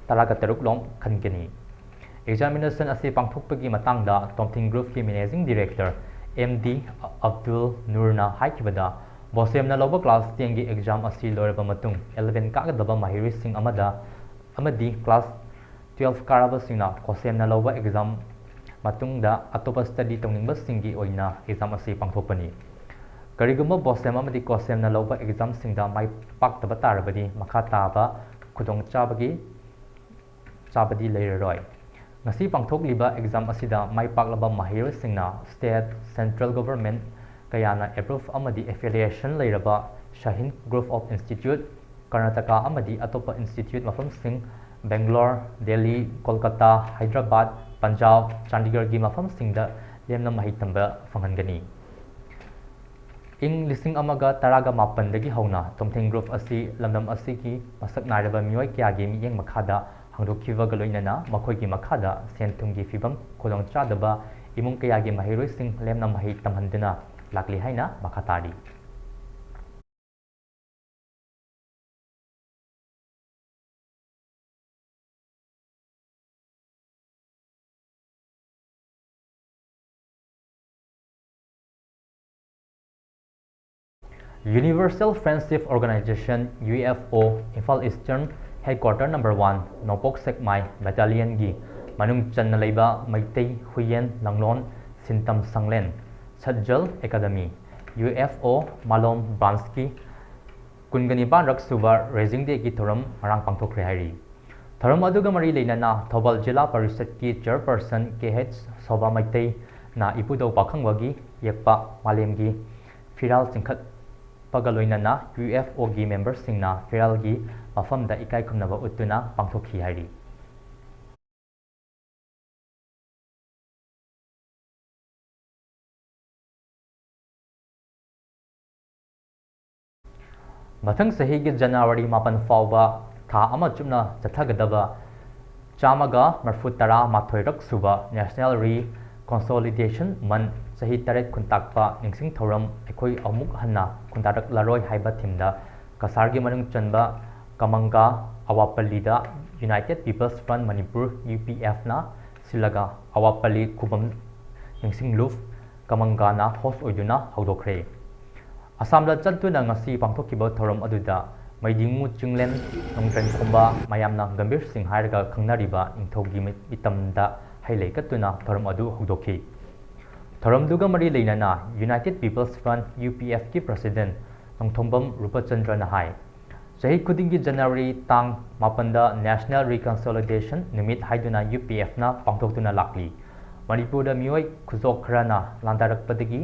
taraga taruk lom khankeni examination asi pangthokpagi matangda Tomthing Group ki managing director MD Abdul Nurna haikibada bosemna loba class 10 gi exam asi loraba matung 11 kagadaba mahiri sing amadi class 12 karaba singna kosemna loba exam matungda atopa study tongingba singi oina exam asi pangthokpani kariguma bosem amadi kosemna loba exam singda mai paktaba tarabadi makha taba khudong chabadi leiroi ngasi pangthokliba exam asida mai paklaba mahir singna state central government kayana approve amadi affiliation leiraba Shahin Group of Institute Karnataka amadi atopa institute mafam sing Bangalore Delhi Kolkata Hyderabad Punjab Chandigarh gi mafam singda lemna mahi tamba fanghangani ing lising amaga taraga mapan dagi hauna Tomthing Group asi lamdam asi ki masak nairaba mioi kya gi miyeng makhada hangdokhiva galoinana makhoi gi makhada senthumgi fibam khodong chadaba imung kaya gi mahiroi sing lemna mahi tamhanduna lakli haina makhatari Universal Friendship Organization UFO Imphal Eastern Headquarter number 1 Nopok Sekmai Battalion gi manung channa leiba Maitei Huyen Langlon Sintam Sanglen Chajal Academy UFO Malom Branski Kungani Banrak Suba Raising Day ki thoram marang pangthokre hairi thoram aduga mari leinana Thobal Jilla Parishad ki chairperson KH Soba Maitei na ipudo pakhangwagi yekpa malem gi firal singkhat pagaloinana UFO gi members singna firal gi mafamda ikai khumnaba utuna pangthokhi hairi mathang sahi gi January 8 fawba tha ama chumna chathagadaba chamaga marfutara mathoirak suba National Reconsolidation man sahi taret kuntakpa ningsing thoram ekhoi amuk hanna kuntarak laroi haiba thimda kasargi manung chanba kamanga awapalida United People's Front Manipur UPF na silaga awapali khubam ningsing luf kamanga na host oiduna haudokre Assamda chantuna ngasi pangthokkiba thoram aduda maidingu chinglen nongtren khomba mayamna gambir sing hairaga khangnariba ingthogi mitamda hailei katuna thoram adu haudokhi thoram duga mari leinana United People's Front UPF ki president Nongthombam Rupachandra Nahai sahi khudingi January tang mapanda National Reconsolidation nimit haiduna UPF na pangthoktuna lakli Manipur da mioi khuzok kharana landarakpadagi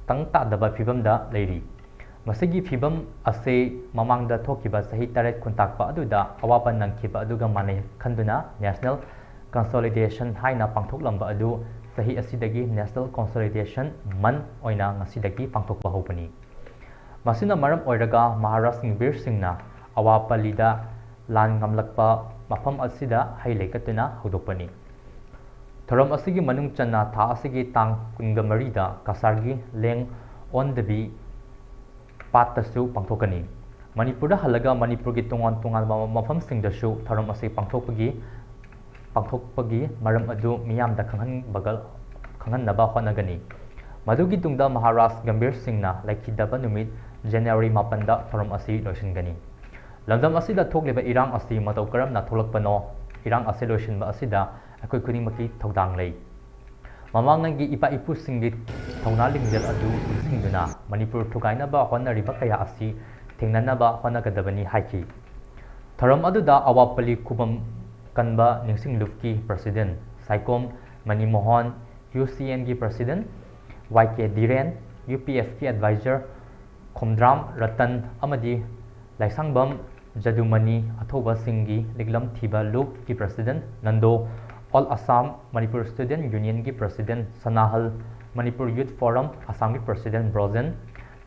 tangta daba phibamda leiri masigi phibam ase mamangda thokiba sahi taret kuntakpa aduda awapan nangkhiba aduga manai khanduna National Consolidation haina pangthoklamba adu sahi asidagi National Consolidation man oina ngasidagi pangthokba hopani masina maram oiraga Maharashtra Bir Singna awapalida lan ngamlakpa mafam asida hailei katuna hodopani thoram asigi manung channa tha asigi tang kunga marida kasargi leng on the be patasu pangthokani Manipurda halaga Manipurgi tungan mafam singdasu thoram asigi pangthokpagi maram adu miyamda khanghanaba honagani madugi tungda Maharashtra Gambir Singna laikhidaba numit January 8 da thoram asi loisingani lamdam asida thokleba irang asi matau karamna tholakpano irang asi loisinba asida akoi khudingmaki thodang lei mamangnagi ipa ipu singi thongna lingjal adu singduna Manipur thugainaba honariba kaya asi thengnanaba honagadabani haiki thoram aduda awapali khubam kanba ningsing lufki president Saikom Manimohan UCN gi president YK Diren UPF ki advisor Khomdram Ratan amadi Laisangbam Jadumani Athoba Singhi Liglam Thiba Lup ki president Nando All Assam Manipur Student Union ki president Sanahal Manipur Youth Forum Assam ki president Brozen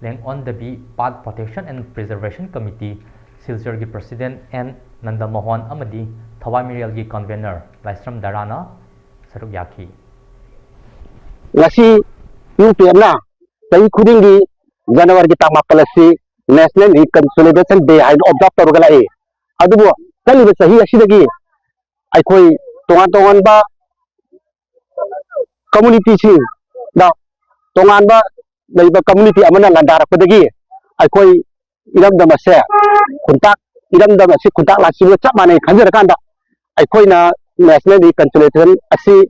Leng on the Path Protection and Preservation Committee Silchar President N Nanda Mohan amadi Thawai Mirial Convener Laisram Darana Saruk Yaki. Ngasi UPM na tayi khudingi January ki tama palasi National Reconsolidation Day hain observe torgala e adubo kali be sahi asidagi aikoi tongan ba community si da tongan ba daiba community amana landara padagi aikoi iram da mase kuntak iram da mase kuntak lasi chap mane khanjara kanda aikoi na National Reconsolidation asi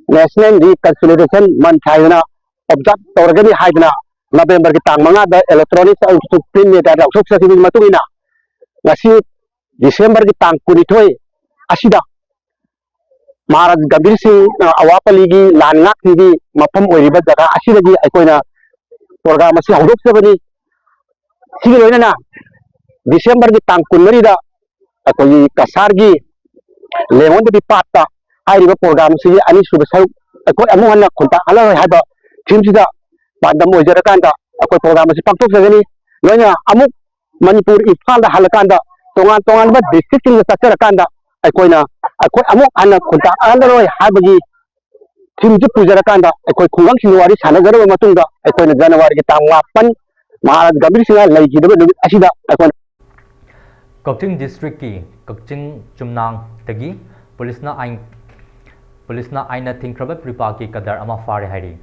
National Reconsolidation Manthayana observe torgani haidna November ki tang manga da electronic print media da sok sakini matungina ngasi December ki tang kunithoi asida Maharaj Gambir Singh awapali gi lanngak gi mafam oiriba jaga asidagi aikoina program asi hawdok sabani sigi loina December ki tang kunmari da akoi kasar gi lengon de patta hairiba program si ani suba sai akoi amu hanna khunta ala haiba thimsida bandam oijara kanda akoi program asi paktok sagani loina amuk Manipur Imphal da halakanda tongan ba district ki sakara kanda aikoina akoi amuk anna khunta ala roi habagi thimji pujara kanda akoi khungang sinwari sanagara matungda aikoina January ki tang 8 Maharaj Gambir Singh laigi da asida akoi Kokching District ki Kokching Chumnang tagi Police na aina thingkraba pripa ki kadar ama fare hairi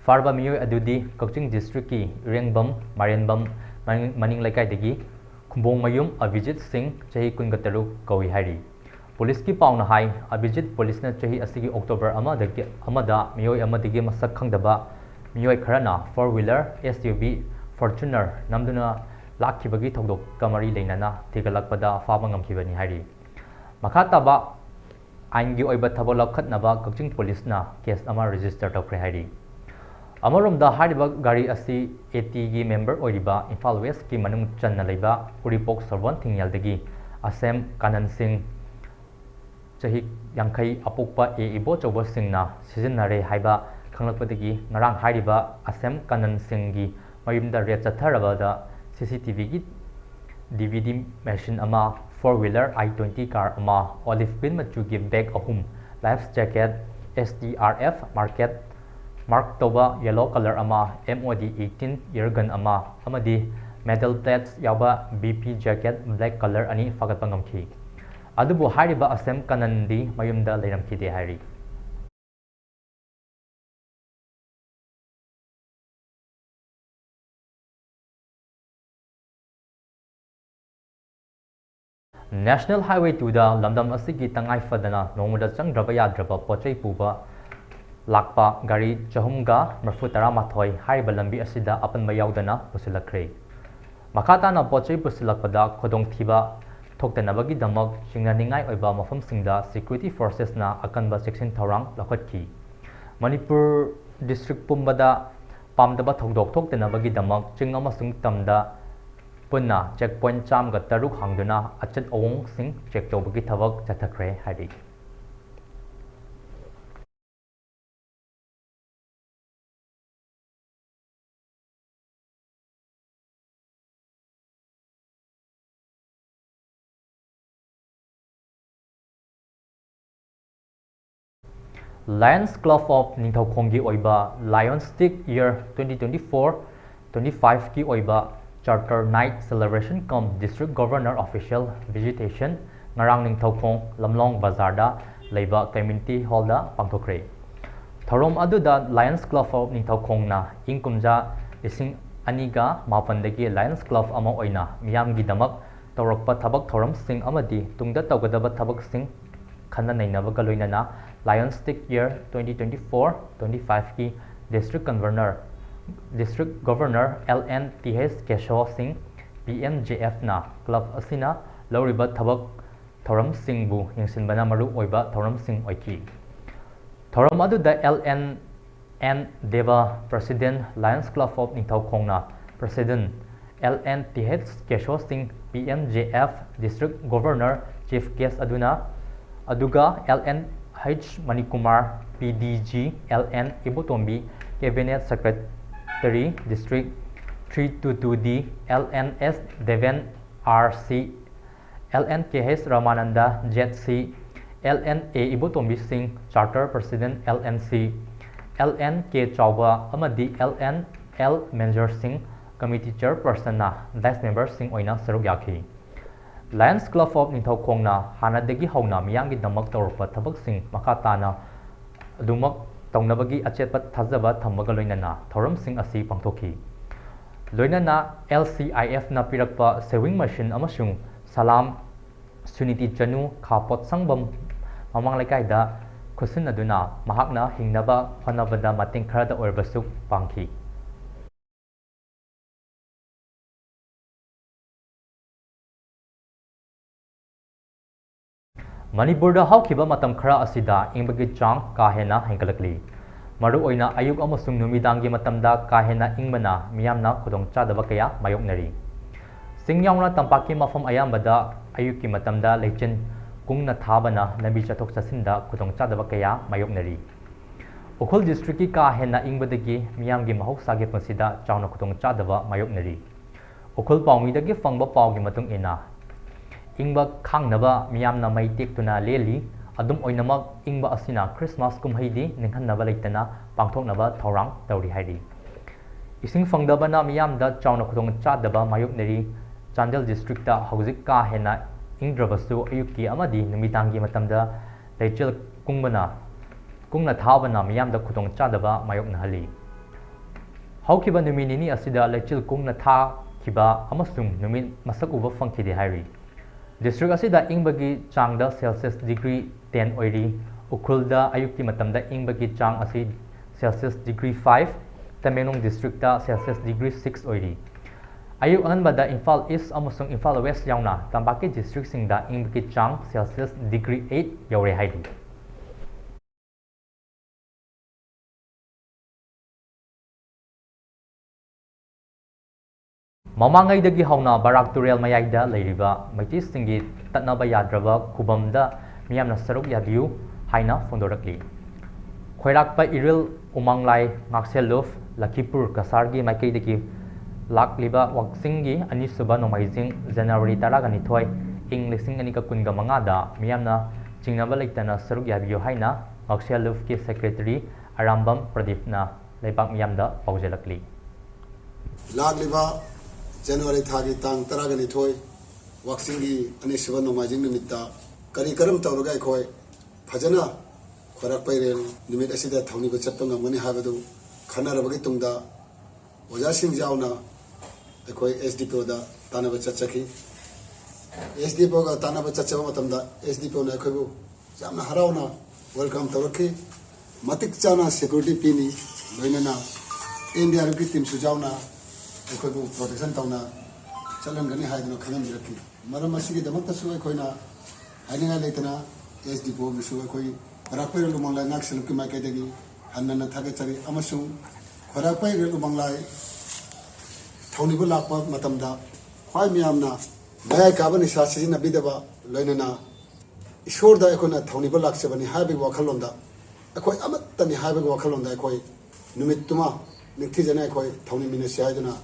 farba miyoi adudi Kokching District ki Rengbam Marienbam Maning Laikai dagi Khumbong Mayum Avijit Singh chahi Kungataru kawi hairi Police ki pauna hai Avijit Police na chahi asigi October amada miyoi amadigi masak khangdaba miyoi kharana 4-wheeler SUV Fortuner namduna lakibagi thogdok kamari leinana thigalakpada faba ngamkhibani hairi makhataba aingi oiba thabo lakhatnaba Kokching Police na case ama register tokre hairi amaromda hariba gari asi AT gi member oiriba Imphal West ki manung channa leiba Uripok Sorban Thingyaldagi Asem Kanan Singh chahi yangkai apukpa e ibo chobo singna sijinnare haiba khanglakpadagi ngarang hariba Asem Kanan Singh gi mayumda re chatharaba da CCTV gi DVD machine ama 4-wheeler I-20 car ama olive green machu gi bag ahum life jacket SDRF mark toba yellow color ama MOD 18 year gun ama amadi metal plates yaba BP jacket black color ani fagat pangamki adubu hariba Asem Kanandi mayumda leiramki de hari National Highway 2 da lamdam asigi tangai fadana nongmuda changdraba yadraba pochai puba lakpa gari chahumga marfutara mathoi haiba lambi asida apanba yaudana pusilakre makata na pochai pusilakpada khodong thiba thoktanabagi damak chingnaningai oiba mafamsingda security forces na akanba section thorang lakhatki Manipur district pumbada pamdaba thokdok thoktanabagi damak chingamasung tamda punna checkpoint cham ga taruk hangduna achat awong sing check tobagi thabak chathakre hari Lions Club of Ningthaukhomgi oiba Lions Stick Year 2024-25 ki oiba Charter Night Celebration cum District Governor Official Visitation ngarang Ningthaukhom Lamlong Bazar da leiba Community Hall da pangthokre thorom aduda Lions Club of Ningthaukhom na ingkumja ising aniga mapandagi Lions Club ama oina miyamgi damak tawrakpa thabak thoram sing amadi tungda tawgadaba thabak sing khana nainabaga loinana Lions Stick Year 2024-25 ki District Governor LNTH Keshaw Singh PMJF na club asina lawriba thabak thoram sing bu yengsinbana maru oiba thoram sing oiki thoram adu da LNN Deva President Lions Club of Ningthaukhom na President LNTH Keshaw Singh PMJF District Governor Chief Guest aduga LNH Manikumar PDG LN Ibutombi Cabinet Secretary District 322D LNS Deven RC LNKH Ramananda JC, LNA Ibutombi Singh Charter President LNC, LNK Chauba amadi LNL Manager Singh Committee Chairperson na Vice Member Singh oina saruk yakhi. Lions Club of Nithaukhongna hanadagi hauna miyamgi damak tawrpa thabak sing makatana adumak tawnabagi achetpat thazaba thammaga loinana thoram sing asi pangthokhi. Loinana LCIF na pirakpa sewing machine amasung Salam Suniti Janu Khapot Sangbam Mamang Lekaida Kusin Aduna Mahakna Hingnaba Panabada Mating Krada Orbasuk Pangki. Manipurda haukiba matam khara asida ingbagi chang kahena hengkalakli. Maru oina ayuk amasung numidangi matamda kahena ingmana miyamna khudong chadaba kaya mayoknari. Singyangna tampaki mafam ayambada ayuki matamda lechin kungna thabana nabi chathok chasinda khudong chadaba kaya mayoknari. Ukhul district ki kahena ingbadagi miyamgi mahoksagi pansida chawna khudong chadaba mayoknari. Ukhul pawmidagi fangba pawgi matung ina ingba khangnaba miyamna mai tektuna leli adum oinamak ingba asina Christmas kumhaidi ninghanaba leitana pangthoknaba thorang tawri hairi. Ising fangdabana miyamda chawna khudong chadaba mayoknari Chandel district ta hauzik ka hena ingdrabasu ayuki amadi numidangi matamda leichil kungna thabana miyamda khudong chadaba mayokna hali. Haukiba numinini asida leichil kungna tha kiba amasung numin masak uba fangkidi hairi. District asida ingbagi changda Celsius degree 10 oiri ukhulda ayuki matamda ingbagi chang asi Celsius degree 5 Tamenung district ta Celsius degree 6 oiri. Ayuk anbada Infal East amasung Infal West yauna tambaki district singda ingbagi chang Celsius degree 8 yaure haidi. Mamangaidagi hauna Barak Turel Mayagda Leiriba Maiti Singi Tatnaba Yadraba Kubamda Miyamna Saruk Yabiu Haina Fondorakli. Khoirakpa Iril Umanglai Ngakseluf Lakipur Kasargi Maikaidagi Lakliba Waksingi Anisuba Nomaizing January Taraganithoi Ing Lising Anika Kunga Mangada Miyamna Chingnaba Leitana Saruk Yabiu Haina Ngakseluf Ki Secretary Arambam Pradipna Leibak Miyamda Paujelakli. Lakliba January thagi tang taragani thoi waksingi ani siban nomajing nimitta kari karam tawraga khoi phajana khorak pairel nimit asida thawni ba chatpa ngamani habadu khanarabagi tungda oja sing jauna khoi SDPO da tanaba chachaki SDPO ga tanaba chachaba matamda SDPO na khoi bu jamna harauna welcome tawraki matik chana security pini loinana India ru ki team su jauna एकोई protection तौना चलनगनी हाइदनो खनम जिरकी मरम असिगी दमकतसु एकोइना हाइनिंगा लेतना एसडीपो Vishu एकोई खरापै लुमंगला नाक्सलुकी माइकेदगी हन्नना थागेचरी अमसुं खरापै लुमंगलाय थौनिबो लापा मतमदा ख्वाइ मियामना my काबनि सासिना बिदबा लोइनना ईश्वरदा एकोना थौनिबो लाक्सबनि हाबि वखलonda एकोई अमत्तनि हाबि वखलonda एकोई नुमितुमा निक्थिजना एकोई थौनि मिनसि हाइदना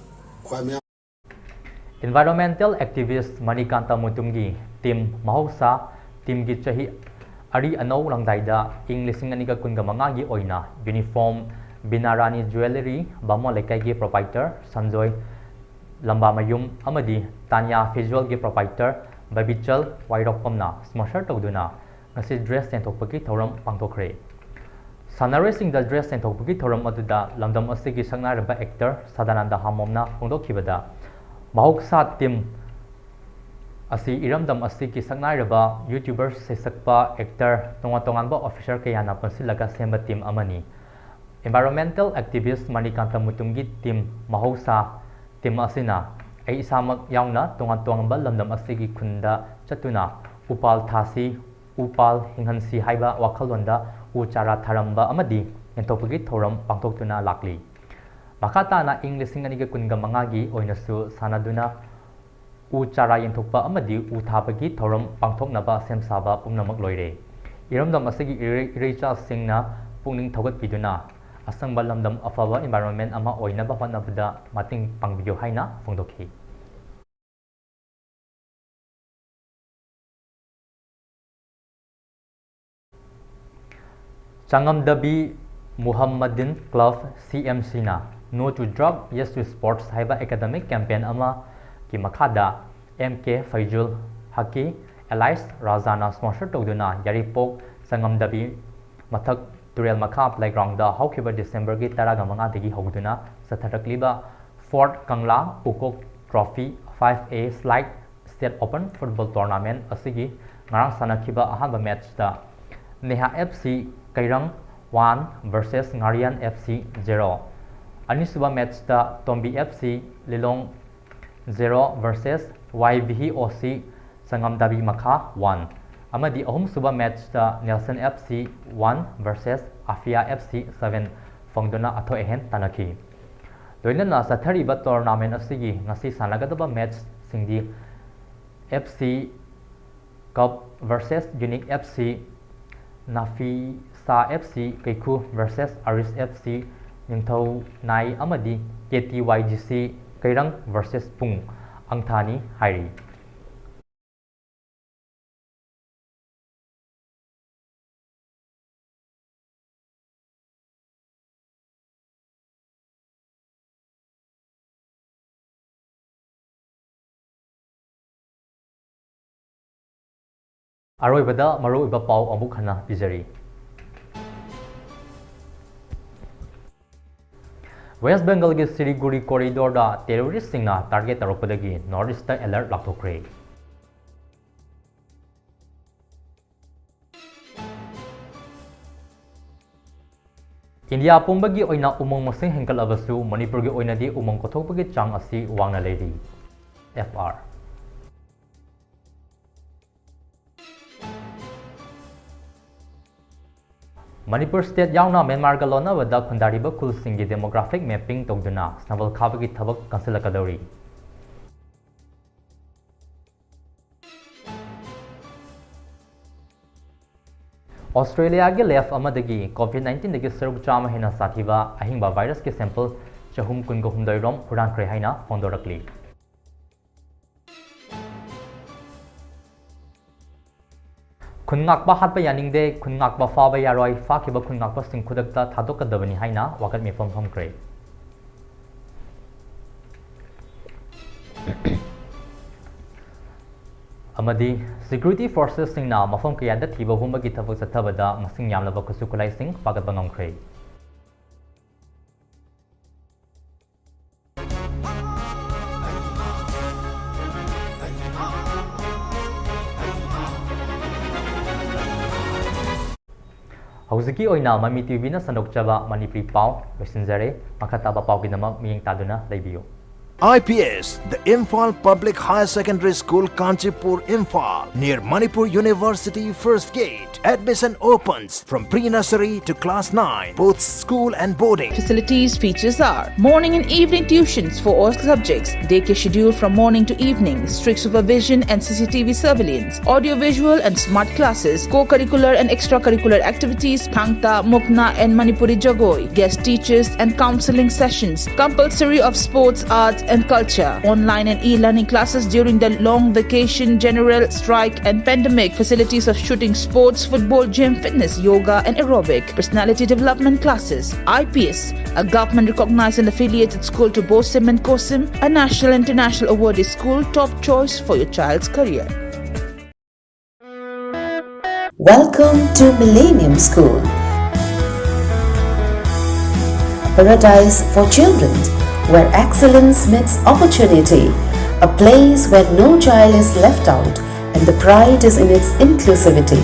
Environmental activist Manikanta Mutumgi Team Mahausa Team gi chahi Ari Anau Langdaida Ing Lising Anika Kunga Mangagi Oina Uniform Binarani Jewelry Bamo Lekai gi Proprietor Sanjoy Lamba Mayum Amadi Tanya Visual gi Proprietor Babichal Wairokpamna Sponsor Tawduna Ngasi dress Sentokpaki Thoram Pangtokre Sanare Sing the dress Sentokpaki Thoram Aduda Lamdam Asigi Sangnaraba actor Sadananda Hamomna Pongdokibada Mahoksa Team Asi Iramdam Asigi Sangnaraba YouTuber Sesakpa actor Tongatonganba officer Kayana Pansilaga Semba Team Amani Environmental activist Manikanta Mutumgi Team Mahoksa Team Asina Ay Isamak Yauna Tongatongamba Lamdam Asigi Kunda Chatuna Upal Thasi Upal Hinghansi Haiba Wakalonda Uchara Tharamba Amadi Entopagi Thoram Pangtoktuna Lakli Makata na Ing Lising Aniga Kunga Mangagi Oinasu Sanaduna Uchara Yentokpa Amadi Uthabagi Thoram Pangtoknaba Semsaba Pumnamak Loire Iramdam Asigi Iricha Singna Pungning Thogat Piduna Asang Balamdam Afaba Environment Ama Oinaba Panabada Mating Pangvideo Haina Fungdoki Changamdabi Muhammadin Club CMC na No to Drug Yes to Sports haiba academic campaign ama ki makhada MK Faizul Haki Elias Razana sponsor tawduna Yaripok Changamdabi Mathak Turel Makha playground da haukiba December gi 15 dagi hogduna sathatakliba Fort Kangla Ukok Trophy 5A Slide State Open Football Tournament asigi ngarang sanakiba ahaba match da Neha FC Kairang 1 versus Ngarian FC 0 Anisuba match da Tombi FC Lilong 0 versus YBHOC Changamdabi Makha 1 Amadi ahum suba match da Nelson FC 1 versus Afia FC 7 Fongdona atho ehen tanaki Doinana sathariba tournament asigi ngasi sanagadaba match singdi FC Cup versus Unique FC Nafisa FC Kaiku versus Aris FC Ningthau Nai Amadi KTYGC Kairang versus Pung Angthani Hairi Aroibada Maru Iba Pau Ambukhana Bijari West Bengal ki Siliguri corridor da terrorist singna target taropadagi Northeastern alert laktokre India pumbagi oina umong masing hengkal abasu Manipur gi oina di umong kothokpagi chang asi wangna lady FR Manipur State yauna Myanmar ga lona wada khundariba khul singi demographic mapping togduna snaval khabagi thabak kansilakadori Australia ge left amadagi COVID-19 dagi saruk chama hena sathiba ahingba virus ke sample chahum kungo humdai rom huran kre haina fondorakli Khungakba hatba yaningde khungakba faba yaroi fakiba khungakba singkhudakta thadokadabani haina wakat mifam kre Amadi security forces singna mafam kayada thiba humbagi thabak sathabada masing yamlaba kusukulai sing pagat bangam kre Hauziki oina Mami TV na sanokchaba Manipuri Pau Losinjare Makataba Pau Ginama Miying Taduna Leibio IPS, the Imphal Public Higher Secondary School, Kanchipur, Imphal, near Manipur University First Gate. Admission opens from pre-nursery to class 9, both school and boarding. Facilities features are morning and evening tuitions for all subjects, daycare schedule from morning to evening, strict supervision and CCTV surveillance, audio-visual and smart classes, co-curricular and extracurricular activities, Thangta, Mukna and Manipuri Jagoi, guest teachers and counseling sessions, compulsory of sports, arts and culture, online and e-learning classes during the long vacation, general strike and pandemic, facilities of shooting sports, football, gym, fitness, yoga and aerobic, personality development classes. IPS, a government recognized and affiliated school to BOSIM and COSIM, a national and international awarded school, top choice for your child's career. Welcome to Millennium School, a paradise for children, where excellence meets opportunity, a place where no child is left out and the pride is in its inclusivity.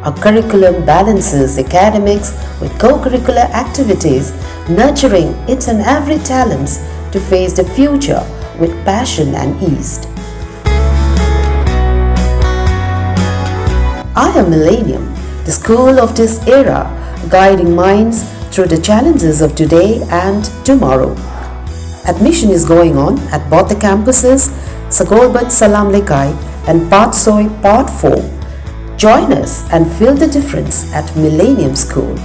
Our curriculum balances academics with co-curricular activities, nurturing its and every talents to face the future with passion and ease. I am Millennium, the school of this era, guiding minds through the challenges of today and tomorrow. Admission is going on at both the campuses, Sagolban Salam Lekai and Patsoi Part 4. Join us and feel the difference at Millennium School.